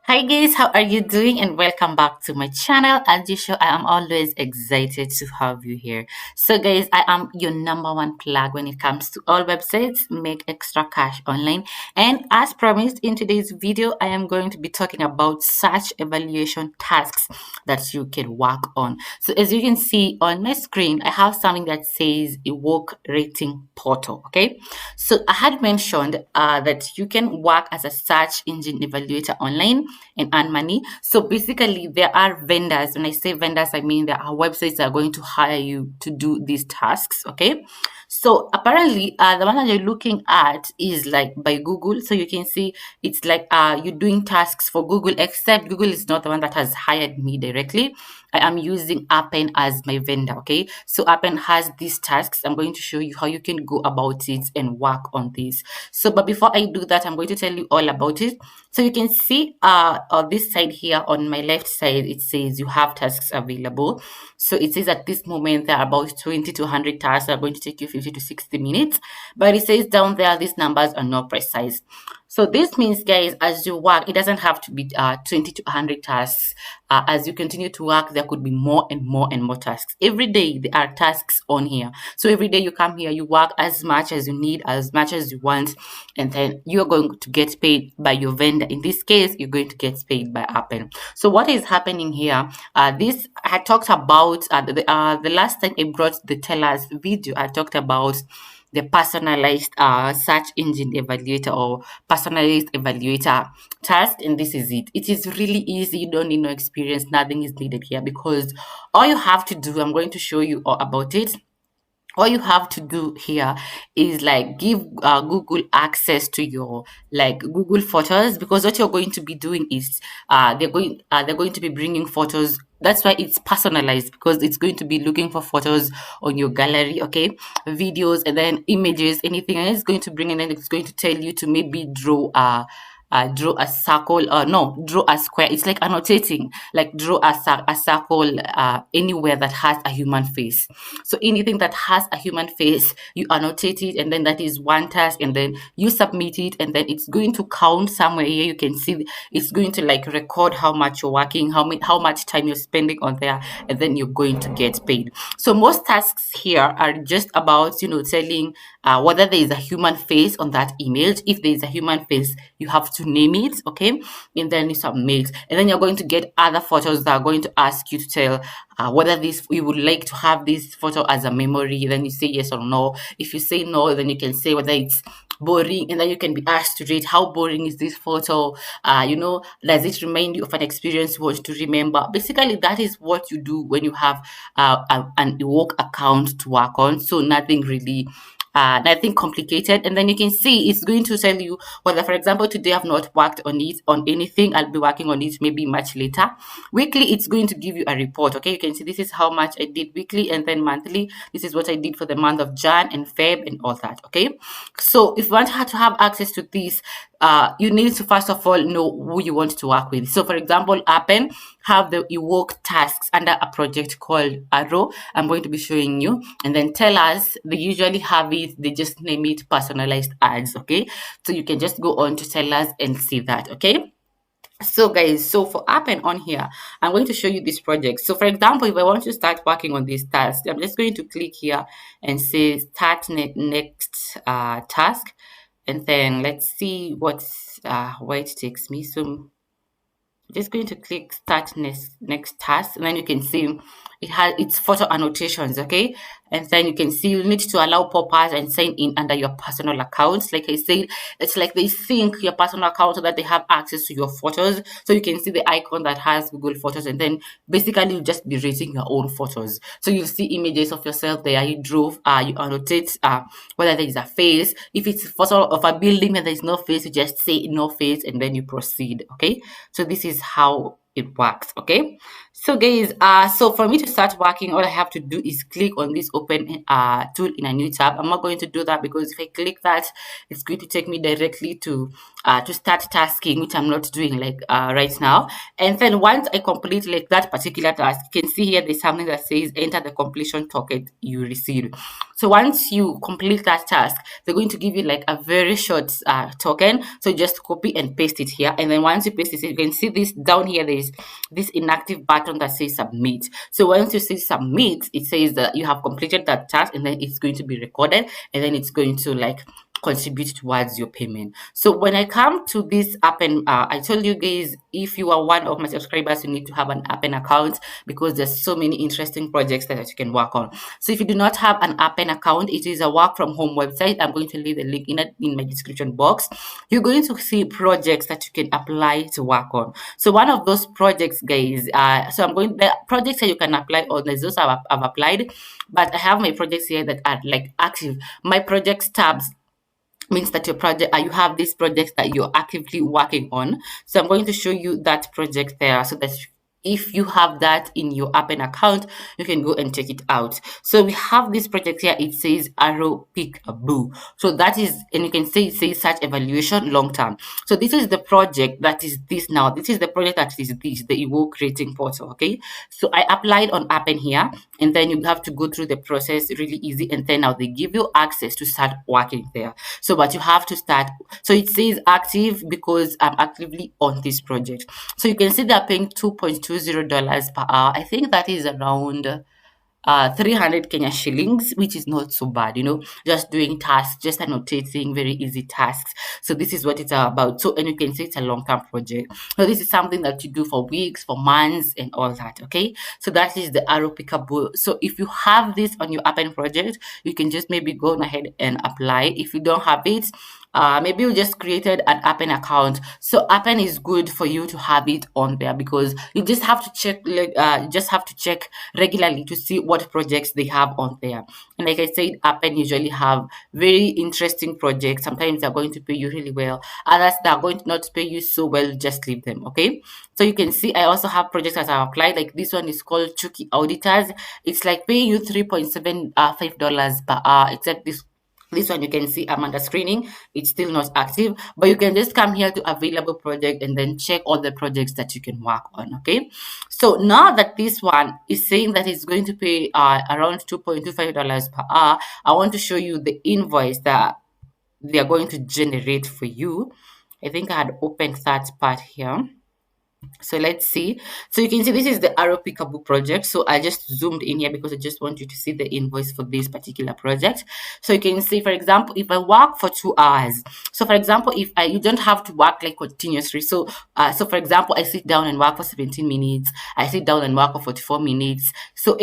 Hi guys, how are you doing? And welcome back to my channel. As usual, I am always excited to have you here. So guys, I am your number one plug when it comes to all websites make extra cash online. And as promised in today's video, I am going to be talking about search evaluation tasks that you can work on. So as you can see on my screen, I have something that says EWOQ rating portal. Okay, so I had mentioned that you can work as a search engine evaluator online and earn money. So basically, there are vendors. When I say vendors, I mean there are websites that are going to hire you to do these tasks. Okay. So apparently, the one that you're looking at is like by Google. So you can see it's like you're doing tasks for Google, except Google is not the one that has hired me directly. I am using Appen as my vendor. Okay. So Appen has these tasks. I'm going to show you how you can go about it and work on this. So, but before I do that, I'm going to tell you all about it. So you can see on this side here on my left side, it says you have tasks available. So it says at this moment there are about 20 to 100 tasks that are going to take you 50 to 60 minutes. But it says down there these numbers are not precise. So this means, guys, as you work, it doesn't have to be 20 to 100 tasks. As you continue to work, there could be more and more and more tasks. Every day there are tasks on here. So every day you come here, you work as much as you need, as much as you want, and then you're going to get paid by your vendor. In this case, you're going to get paid by Appen. So what is happening here? This I talked about the last time I brought the Telus video. I talked about the personalized search engine evaluator or personalized evaluator task, and this is it. It is really easy. You don't need no experience. Nothing is needed here because all you have to do, I'm going to show you all about it. All you have to do here is like give Google access to your like Google photos, because what you're going to be doing is they're going to be bringing photos. That's why it's personalized, because it's going to be looking for photos on your gallery, okay, videos, and then images, anything, and it's going to bring, and then it's going to tell you to maybe draw a circle, no, draw a square. It's like annotating, like draw a circle anywhere that has a human face. So anything that has a human face, you annotate it, and then that is one task, and then you submit it, and then it's going to count somewhere here. You can see it's going to like record how much you're working, how much time you're spending on there, and then you're going to get paid. So most tasks here are just about telling whether there is a human face on that image. If there is a human face, you have to name it, okay, and then you submit, and then you're going to get other photos that are going to ask you to tell whether this you would like to have this photo as a memory. Then you say yes or no. If you say no, then you can say whether it's boring, and then you can be asked to rate how boring is this photo. Does it remind you of an experience you want to remember? Basically, that is what you do when you have an EWOQ account to work on. So nothing complicated. And then you can see it's going to tell you whether, for example, today I've not worked on anything. I'll be working on it maybe much later. Weekly, it's going to give you a report. Okay, you can see this is how much I did weekly, and then monthly, this is what I did for the month of Jan and Feb and all that. Okay, so if you want her to have access to this, you need to first of all know who you want to work with. So for example, Appen have the EWOQ tasks under a project called Arrow. I'm going to be showing you, and then Telus, they usually have it, they just name it personalized ads. Okay, so you can just go on to Telus and see that. Okay, so guys, so for Appen on here, I'm going to show you this project. So for example, if I want to start working on this task, I'm just going to click here and say start next task, and then let's see where it takes me. So I'm just going to click start next task, and then you can see it's photo annotations. Okay, and then you can see you need to allow pop-ups and sign in under your personal accounts. Like I said, it's like they sync your personal account so that they have access to your photos. So you can see the icon that has Google Photos, and then basically you'll just be rating your own photos. So you see images of yourself there. You drove, you annotate whether there is a face. If it's a photo of a building where there is no face, you just say no face, and then you proceed. Okay, so this is how it works. Okay, so guys, so for me to start working, all I have to do is click on this open tool in a new tab. I'm not going to do that because if I click that, it's going to take me directly to start tasking, which I'm not doing like right now. And then once I complete like that particular task, you can see here there's something that says enter the completion token you received. So once you complete that task, they're going to give you like a very short token. So just copy and paste it here. And then once you paste it, you can see this down here, there's this inactive button that says submit. So once you say submit, it says that you have completed that task, and then it's going to be recorded, and then it's going to like contribute towards your payment. So when I come to this Appen, I told you guys, if you are one of my subscribers, you need to have an Appen account because there's so many interesting projects that you can work on. So if you do not have an Appen account, it is a work from home website. I'm going to leave the link in my description box. You're going to see projects that you can apply to work on. So one of those projects, guys, the projects that you can apply on, there's those I've applied, but I have my projects here that are like active. My projects tabs means that your project you have these projects that you're actively working on. So I'm going to show you that project there so that if you have that in your Appen account, you can go and check it out. So we have this project here. It says Arrow Peekaboo. So that is, and you can say it says search evaluation long term. So this is the project that is this now. This is the project that is this, the EWOQ rating portal. Okay. So I applied on Appen here, and then you have to go through the process really easy, and then now they give you access to start working there. So but you have to start. So it says active because I'm actively on this project. So you can see they're paying $2.20 per hour. I think that is around 300 Kenya shillings, which is not so bad, just doing tasks, just annotating very easy tasks. So this is what it's about. So, and you can say it's a long-term project. So this is something that you do for weeks, for months, and all that. Okay. So that is the Arrow Peekaboo. So if you have this on your Appen project, you can just maybe go ahead and apply. If you don't have it, maybe you just created an Appen account. So Appen is good for you to have it on there because you just have to check, regularly to see what projects they have on there. And like I said, Appen usually have very interesting projects. Sometimes they're going to pay you really well. Others that are going to not pay you so well, just leave them. Okay. So you can see I also have projects that I applied. Like this one is called Chuki Auditors. It's like paying you $3.75 per hour, except this one you can see I'm under screening. It's still not active, but you can just come here to available project and then check all the projects that you can work on. Okay. So now that this one is saying that it's going to pay around $2.25 per hour, I want to show you the invoice that they are going to generate for you. I think I had opened that part here. So let's see. So you can see this is the Arrow Peekaboo project. So I just zoomed in here because I just want you to see the invoice for this particular project. So you can see, for example, if I work for 2 hours. So for example, if you don't have to work like continuously. So for example, I sit down and work for 17 minutes. I sit down and work for 44 minutes. So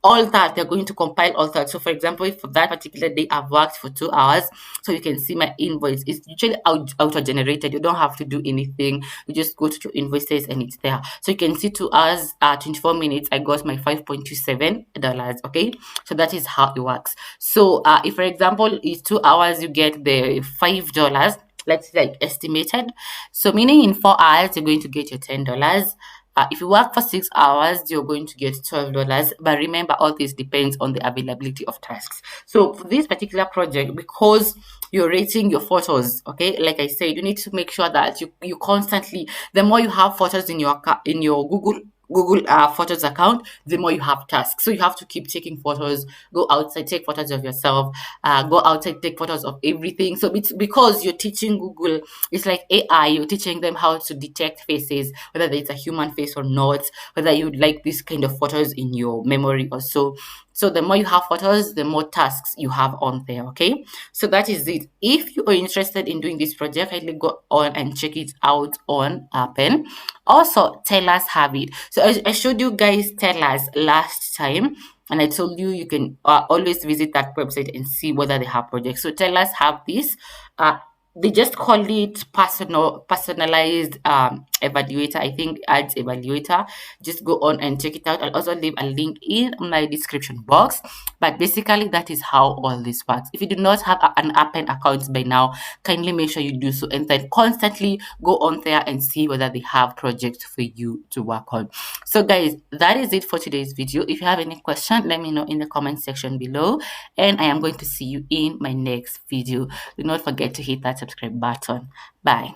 all that they're going to compile all that. So for example, if for that particular day I've worked for 2 hours, so you can see my invoice is usually auto generated. You don't have to do anything. You just go to your invoices and it's there. So you can see 2 hours 24 minutes I got my $5.27. Okay, so that is how it works. So if for example it's 2 hours, you get the $5, let's say, like estimated. So meaning in 4 hours you're going to get your $10. If you work for 6 hours, you're going to get $12. But remember, all this depends on the availability of tasks. So for this particular project, because you're rating your photos, okay, like I said, you need to make sure that you constantly, the more you have photos in your Google Photos account, the more you have tasks. So you have to keep taking photos, go outside, take photos of yourself, go outside, take photos of everything. So it's because you're teaching Google, it's like AI, you're teaching them how to detect faces, whether it's a human face or not, whether you like this kind of photos in your memory or so. So the more you have photos, the more tasks you have on there. Okay. So that is it. If you are interested in doing this project, kindly go on and check it out on Appen. Also, Telus have it. So I showed you guys Telus last time, and I told you you can always visit that website and see whether they have projects. So Telus have this. They just call it personalized evaluator. I think ads evaluator. Just go on and check it out. I'll also leave a link in my description box. But basically, that is how all this works. If you do not have an Appen account by now, kindly make sure you do so, and then constantly go on there and see whether they have projects for you to work on. So guys, that is it for today's video. If you have any question, let me know in the comment section below, and I am going to see you in my next video. Do not forget to hit that subscribe button. Bye.